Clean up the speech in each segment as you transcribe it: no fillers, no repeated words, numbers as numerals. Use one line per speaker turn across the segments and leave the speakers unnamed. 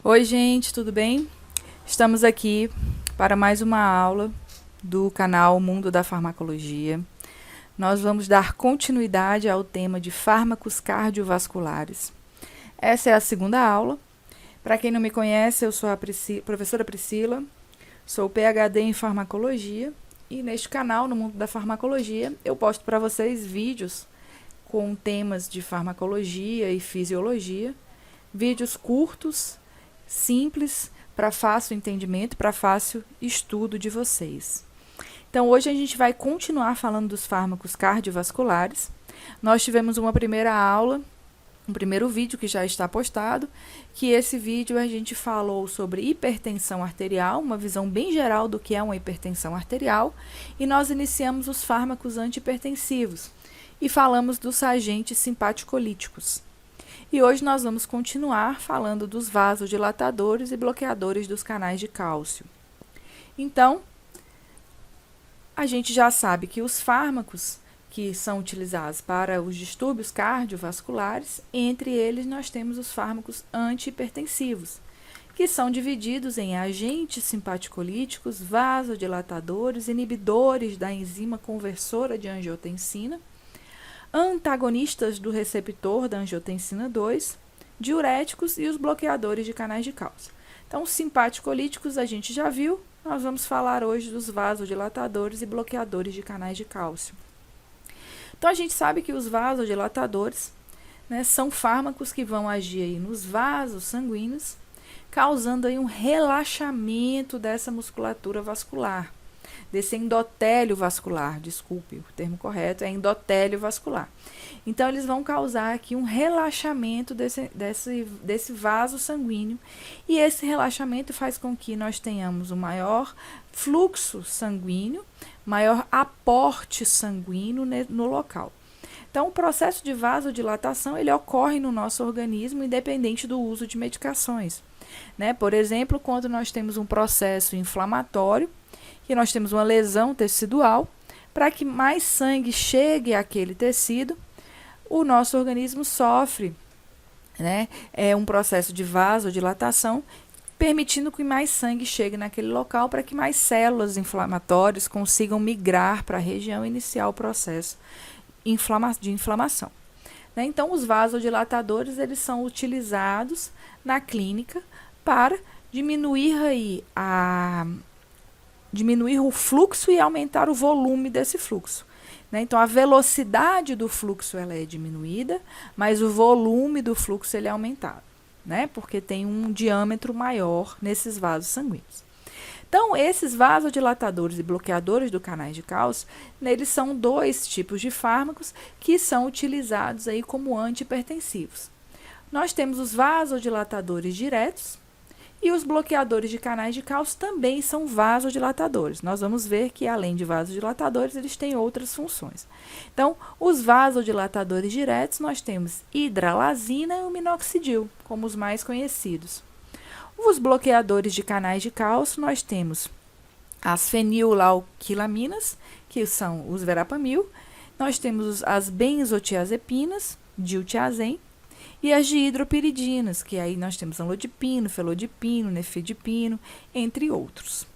Oi, gente, tudo bem? Estamos aqui para mais uma aula do canal Mundo da Farmacologia. Nós vamos dar continuidade ao tema de fármacos cardiovasculares. Essa é a segunda aula. Para quem não me conhece, eu sou a professora Priscila, sou PhD em farmacologia e neste canal, no Mundo da Farmacologia, eu posto para vocês vídeos com temas de farmacologia e fisiologia, vídeos curtos, simples, para fácil entendimento, para fácil estudo de vocês. Então, hoje a gente vai continuar falando dos fármacos cardiovasculares. Nós tivemos uma primeira aula, um primeiro vídeo que já está postado, que esse vídeo a gente falou sobre hipertensão arterial, uma visão bem geral do que é uma hipertensão arterial, e nós iniciamos os fármacos antihipertensivos e falamos dos agentes simpaticolíticos. E hoje nós vamos continuar falando dos vasodilatadores e bloqueadores dos canais de cálcio. Então, a gente já sabe que os fármacos que são utilizados para os distúrbios cardiovasculares, entre eles nós temos os fármacos antihipertensivos, que são divididos em agentes simpaticolíticos, vasodilatadores, inibidores da enzima conversora de angiotensina, antagonistas do receptor da angiotensina 2, diuréticos e os bloqueadores de canais de cálcio. Então, os simpaticolíticos a gente já viu, nós vamos falar hoje dos vasodilatadores e bloqueadores de canais de cálcio. Então, a gente sabe que os vasodilatadores, são fármacos que vão agir aí nos vasos sanguíneos, causando aí um relaxamento dessa musculatura vascular, desse endotélio vascular, desculpe, o termo correto é endotélio vascular. Então, eles vão causar aqui um relaxamento desse vaso sanguíneo, e esse relaxamento faz com que nós tenhamos um maior fluxo sanguíneo, maior aporte sanguíneo no local. Então, o processo de vasodilatação, ele ocorre no nosso organismo independente do uso de medicações. Por exemplo, quando nós temos um processo inflamatório, que nós temos uma lesão tecidual, para que mais sangue chegue àquele tecido, o nosso organismo sofre, um processo de vasodilatação, permitindo que mais sangue chegue naquele local para que mais células inflamatórias consigam migrar para a região e iniciar o processo de inflamação. Então, os vasodilatadores, eles são utilizados na clínica para diminuir o fluxo e aumentar o volume desse fluxo. Então, a velocidade do fluxo ela é diminuída, mas o volume do fluxo ele é aumentado, porque tem um diâmetro maior nesses vasos sanguíneos. Então, esses vasodilatadores e bloqueadores do canais de cálcio, eles são dois tipos de fármacos que são utilizados aí como antihipertensivos. Nós temos os vasodilatadores diretos, e os bloqueadores de canais de cálcio também são vasodilatadores. Nós vamos ver que, além de vasodilatadores, eles têm outras funções. Então, os vasodilatadores diretos, nós temos hidralazina e o minoxidil, como os mais conhecidos. Os bloqueadores de canais de cálcio, nós temos as fenilalquilaminas, que são os verapamil, nós temos as benzotiazepinas, diltiazem, e as dihidropiridinas, que aí nós temos amlodipino, felodipino, nefedipino, entre outros.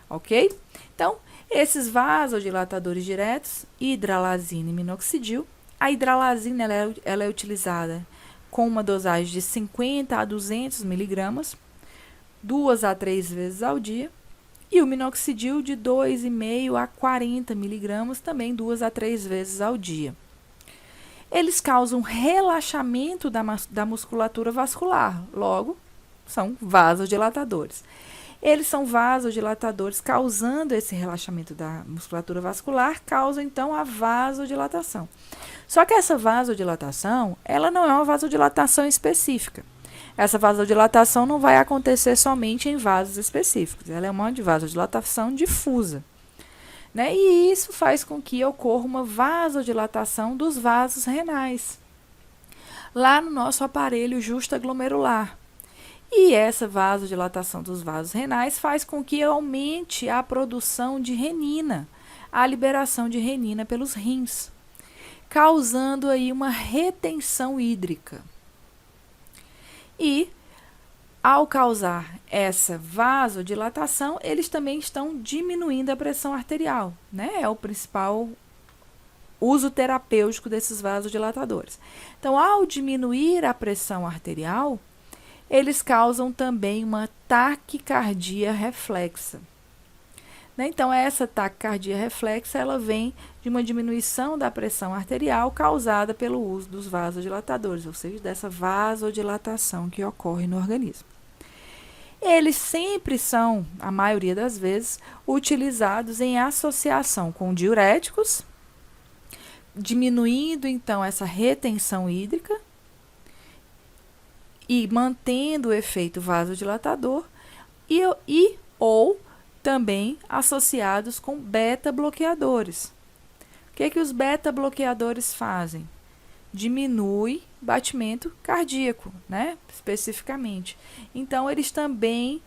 Ok? Então, esses vasodilatadores diretos, hidralazina e minoxidil. A hidralazina ela é utilizada com uma dosagem de 50 a 200 miligramas, 2 a 3 vezes ao dia. E o minoxidil de 2,5 a 40 miligramas, também 2 a 3 vezes ao dia. Eles causam relaxamento da musculatura vascular, logo, são vasodilatadores. Eles são vasodilatadores, causando esse relaxamento da musculatura vascular, causa então a vasodilatação. Só que essa vasodilatação, ela não é uma vasodilatação específica. Essa vasodilatação não vai acontecer somente em vasos específicos, ela é uma vasodilatação difusa. E isso faz com que ocorra uma vasodilatação dos vasos renais, lá no nosso aparelho justaglomerular. E essa vasodilatação dos vasos renais faz com que aumente a produção de renina, a liberação de renina pelos rins, causando aí uma retenção hídrica. E Ao causar essa vasodilatação, eles também estão diminuindo a pressão arterial, né? É o principal uso terapêutico desses vasodilatadores. Então, ao diminuir a pressão arterial, eles causam também uma taquicardia reflexa. Né? Então, essa taquicardia reflexa, ela vem de uma diminuição da pressão arterial causada pelo uso dos vasodilatadores, ou seja, dessa vasodilatação que ocorre no organismo. Eles sempre são, a maioria das vezes, utilizados em associação com diuréticos, diminuindo então essa retenção hídrica e mantendo o efeito vasodilatador e ou também associados com beta-bloqueadores. O que os beta-bloqueadores fazem? Diminui batimento cardíaco, né? Especificamente. Então, eles também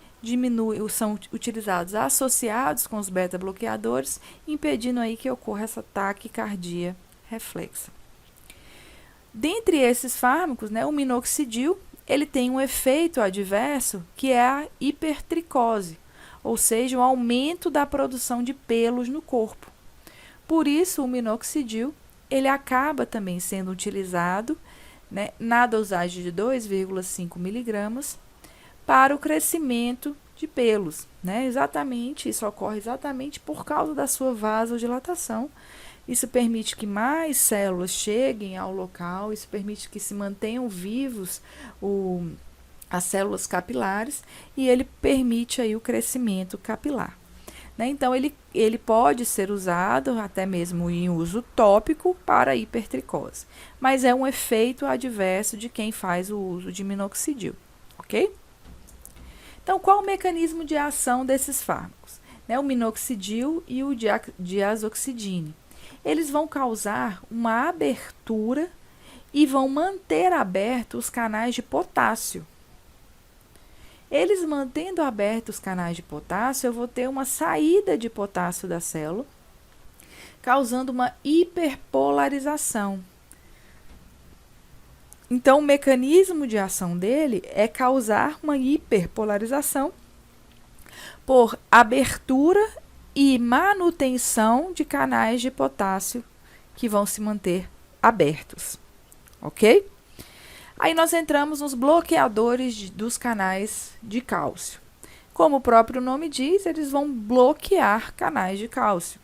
são utilizados associados com os beta-bloqueadores, impedindo aí que ocorra essa taquicardia reflexa. Dentre esses fármacos, né, o minoxidil, ele tem um efeito adverso que é a hipertricose, ou seja, o aumento da produção de pelos no corpo. Por isso, o minoxidil, ele acaba também sendo utilizado, né, na dosagem de 2,5 miligramas para o crescimento de pelos. Né? Isso ocorre exatamente por causa da sua vasodilatação. Isso permite que mais células cheguem ao local, isso permite que se mantenham vivos as células capilares e ele permite aí o crescimento capilar. Né? Então, ele pode ser usado até mesmo em uso tópico para hipertricose, mas é um efeito adverso de quem faz o uso de minoxidil, ok? Então, qual o mecanismo de ação desses fármacos? Né? O minoxidil e o diazoxidine. Eles vão causar uma abertura e vão manter abertos os canais de potássio. Eles mantendo abertos os canais de potássio, eu vou ter uma saída de potássio da célula, causando uma hiperpolarização. Então, o mecanismo de ação dele é causar uma hiperpolarização por abertura e manutenção de canais de potássio que vão se manter abertos, ok? Aí nós entramos nos bloqueadores dos canais de cálcio. Como o próprio nome diz, eles vão bloquear canais de cálcio.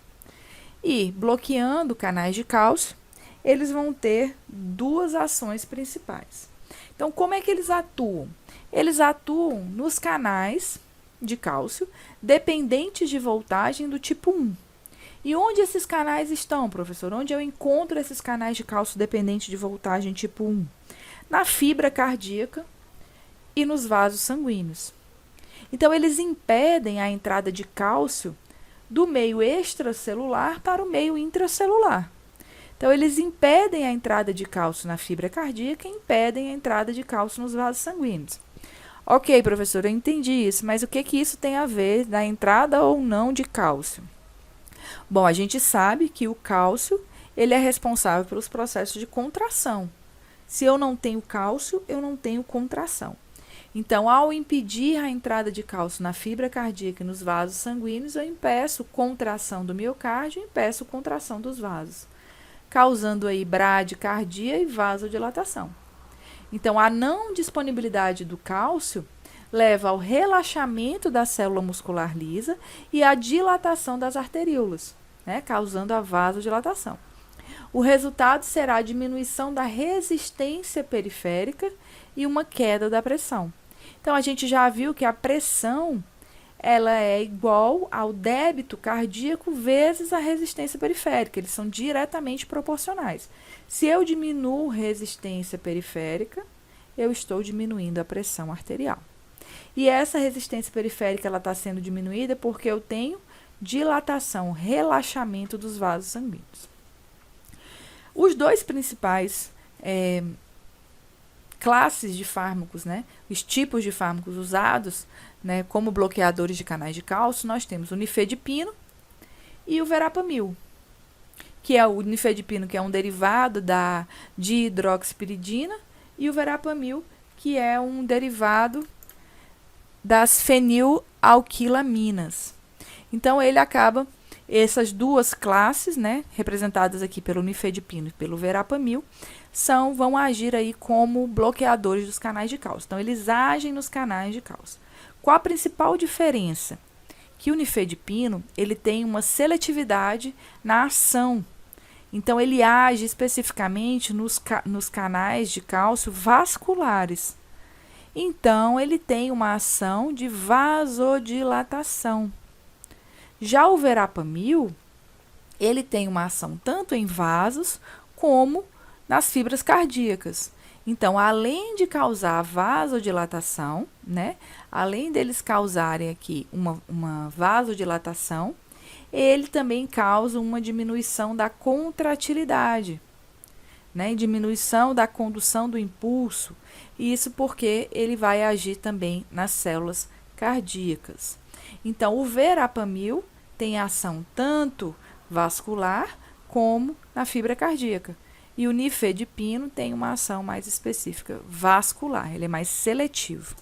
E bloqueando canais de cálcio, eles vão ter duas ações principais. Então, como é que eles atuam? Eles atuam nos canais de cálcio dependentes de voltagem do tipo 1. E onde esses canais estão, professor? Onde eu encontro esses canais de cálcio dependentes de voltagem tipo 1? Na fibra cardíaca e nos vasos sanguíneos. Então, eles impedem a entrada de cálcio do meio extracelular para o meio intracelular. Então, eles impedem a entrada de cálcio na fibra cardíaca e impedem a entrada de cálcio nos vasos sanguíneos. Ok, professor, eu entendi isso, mas o que isso tem a ver da entrada ou não de cálcio? Bom, a gente sabe que o cálcio ele é responsável pelos processos de contração. Se eu não tenho cálcio, eu não tenho contração. Então, ao impedir a entrada de cálcio na fibra cardíaca e nos vasos sanguíneos, eu impeço contração do miocárdio e impeço contração dos vasos, causando aí bradicardia e vasodilatação. Então, a não disponibilidade do cálcio leva ao relaxamento da célula muscular lisa e à dilatação das arteríolas, né, causando a vasodilatação. O resultado será a diminuição da resistência periférica e uma queda da pressão. Então, a gente já viu que a pressão ela é igual ao débito cardíaco vezes a resistência periférica. Eles são diretamente proporcionais. Se eu diminuo resistência periférica, eu estou diminuindo a pressão arterial. E essa resistência periférica está sendo diminuída porque eu tenho dilatação, relaxamento dos vasos sanguíneos. Os dois principais classes de fármacos, né, os tipos de fármacos usados, né, como bloqueadores de canais de cálcio, nós temos o nifedipino e o verapamil, que é o nifedipino, que é um derivado da dihidroxipiridina, e o verapamil, que é um derivado das fenilalquilaminas. Então, ele acaba, essas duas classes, né, representadas aqui pelo nifedipino e pelo verapamil, vão agir aí como bloqueadores dos canais de cálcio. Então, eles agem nos canais de cálcio. Qual a principal diferença? Que o nifedipino, ele tem uma seletividade na ação. Então, ele age especificamente nos canais de cálcio vasculares. Então, ele tem uma ação de vasodilatação. Já o verapamil, ele tem uma ação tanto em vasos como nas fibras cardíacas. Então, além de causar vasodilatação, né, além deles causarem aqui uma vasodilatação, ele também causa uma diminuição da contratilidade, né, diminuição da condução do impulso, e isso porque ele vai agir também nas células cardíacas. Então, o verapamil tem ação tanto vascular como na fibra cardíaca. E o nifedipino tem uma ação mais específica vascular, ele é mais seletivo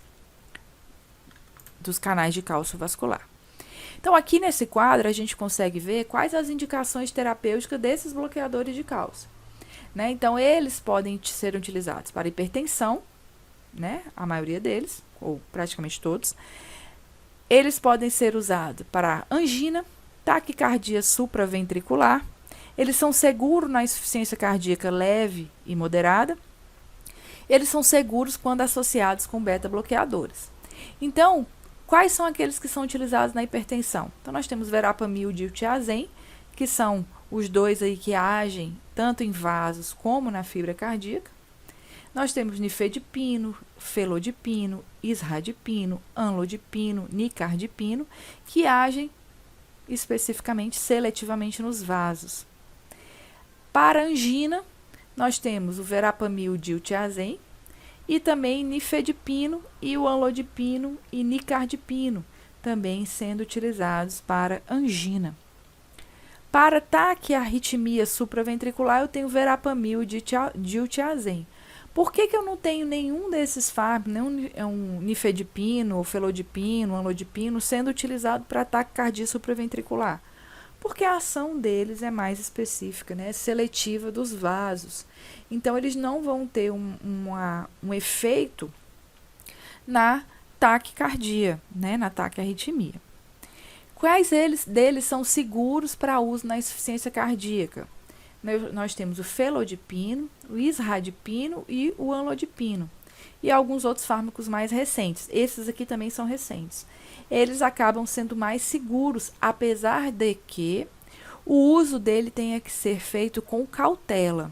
dos canais de cálcio vascular. Então, aqui nesse quadro, a gente consegue ver quais as indicações terapêuticas desses bloqueadores de cálcio. Né? Então, eles podem ser utilizados para hipertensão, né? A maioria deles, ou praticamente todos. Eles podem ser usados para angina, taquicardia supraventricular. Eles são seguros na insuficiência cardíaca leve e moderada. Eles são seguros quando associados com beta-bloqueadores. Então, quais são aqueles que são utilizados na hipertensão? Então, nós temos verapamil e diltiazem, que são os dois aí que agem tanto em vasos como na fibra cardíaca. Nós temos nifedipino, felodipino, isradipino, amlodipino, nicardipino, que agem especificamente, seletivamente nos vasos. Para angina, nós temos o verapamil e diltiazem, e também nifedipino e o amlodipino e nicardipino, também sendo utilizados para angina. Para taquiarritmia supraventricular, eu tenho verapamil e diltiazem. Por que eu não tenho nenhum desses fármacos, nenhum nifedipino, felodipino, amlodipino, sendo utilizado para taquicardia supraventricular? Porque a ação deles é mais específica, né? Seletiva dos vasos. Então, eles não vão ter um efeito na taquicardia, né? Na taquiarritmia. Quais deles são seguros para uso na insuficiência cardíaca? Nós temos o felodipino, o isradipino e o amlodipino. E alguns outros fármacos mais recentes. Esses aqui também são recentes. Eles acabam sendo mais seguros, apesar de que o uso dele tenha que ser feito com cautela.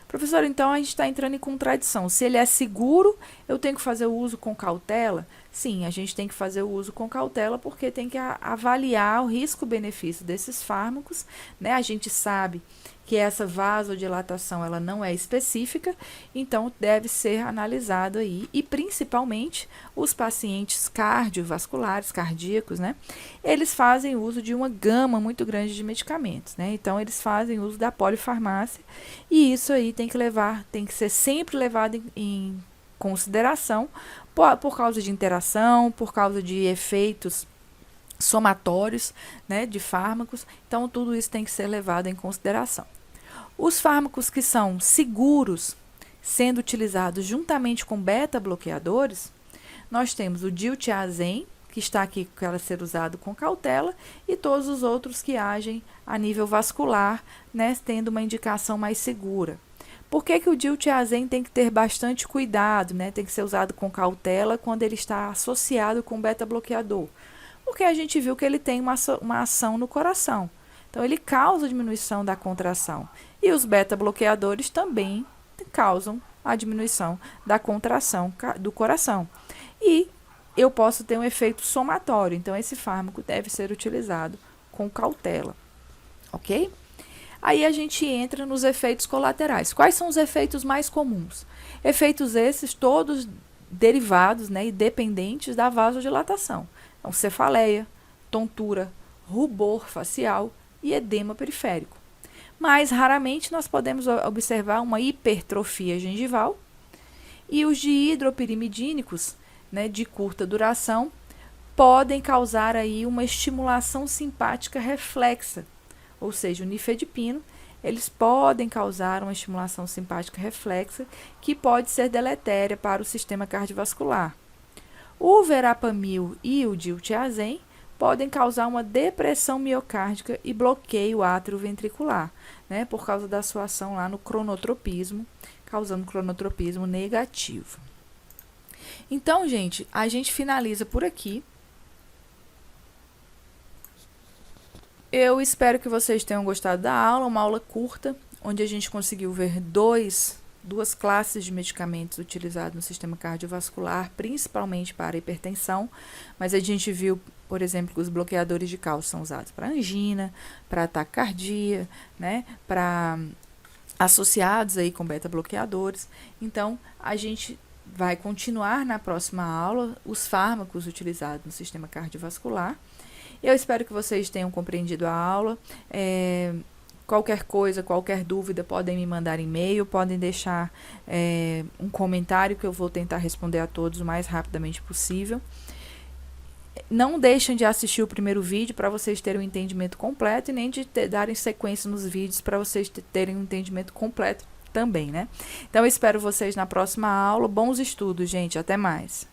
Professor, então a gente está entrando em contradição. Se ele é seguro, eu tenho que fazer o uso com cautela? Sim, a gente tem que fazer o uso com cautela porque tem que avaliar o risco-benefício desses fármacos, né? A gente sabe que essa vasodilatação ela não é específica, então deve ser analisado aí, e principalmente os pacientes cardiovasculares, cardíacos, né? Eles fazem uso de uma gama muito grande de medicamentos, né? Então eles fazem uso da polifarmácia, e isso aí tem que ser sempre levado em consideração por causa de interação, por causa de efeitos somatórios, né, de fármacos. Então tudo isso tem que ser levado em consideração. Os fármacos que são seguros, sendo utilizados juntamente com beta-bloqueadores, nós temos o diltiazem, que está aqui para ser usado com cautela, e todos os outros que agem a nível vascular, né, tendo uma indicação mais segura. Por que o diltiazem tem que ter bastante cuidado, né, tem que ser usado com cautela quando ele está associado com beta-bloqueador? Porque a gente viu que ele tem uma ação no coração. Então, ele causa diminuição da contração. E os beta-bloqueadores também causam a diminuição da contração do coração. E eu posso ter um efeito somatório. Então, esse fármaco deve ser utilizado com cautela. Ok? Aí a gente entra nos efeitos colaterais. Quais são os efeitos mais comuns? Efeitos esses todos derivados, né, e dependentes da vasodilatação. Então, cefaleia, tontura, rubor facial e edema periférico. Mas, raramente, nós podemos observar uma hipertrofia gengival, e os de hidropirimidínicos, né, de curta duração, podem causar aí uma estimulação simpática reflexa, ou seja, o nifedipino, eles podem causar uma estimulação simpática reflexa que pode ser deletéria para o sistema cardiovascular. O verapamil e o diltiazem podem causar uma depressão miocárdica e bloqueio atrioventricular, né, por causa da sua ação lá no cronotropismo, causando cronotropismo negativo. Então, gente, a gente finaliza por aqui. Eu espero que vocês tenham gostado da aula, uma aula curta, onde a gente conseguiu ver duas classes de medicamentos utilizados no sistema cardiovascular, principalmente para hipertensão, mas a gente viu, por exemplo, que os bloqueadores de cálcio são usados para angina, para taquicardia, né, para associados aí com beta-bloqueadores. Então, a gente vai continuar na próxima aula os fármacos utilizados no sistema cardiovascular. Eu espero que vocês tenham compreendido a aula. Qualquer coisa, qualquer dúvida, podem me mandar e-mail, podem deixar um comentário que eu vou tentar responder a todos o mais rapidamente possível. Não deixem de assistir o primeiro vídeo para vocês terem um entendimento completo e nem de darem sequência nos vídeos para vocês terem um entendimento completo também, né? Então, eu espero vocês na próxima aula. Bons estudos, gente. Até mais.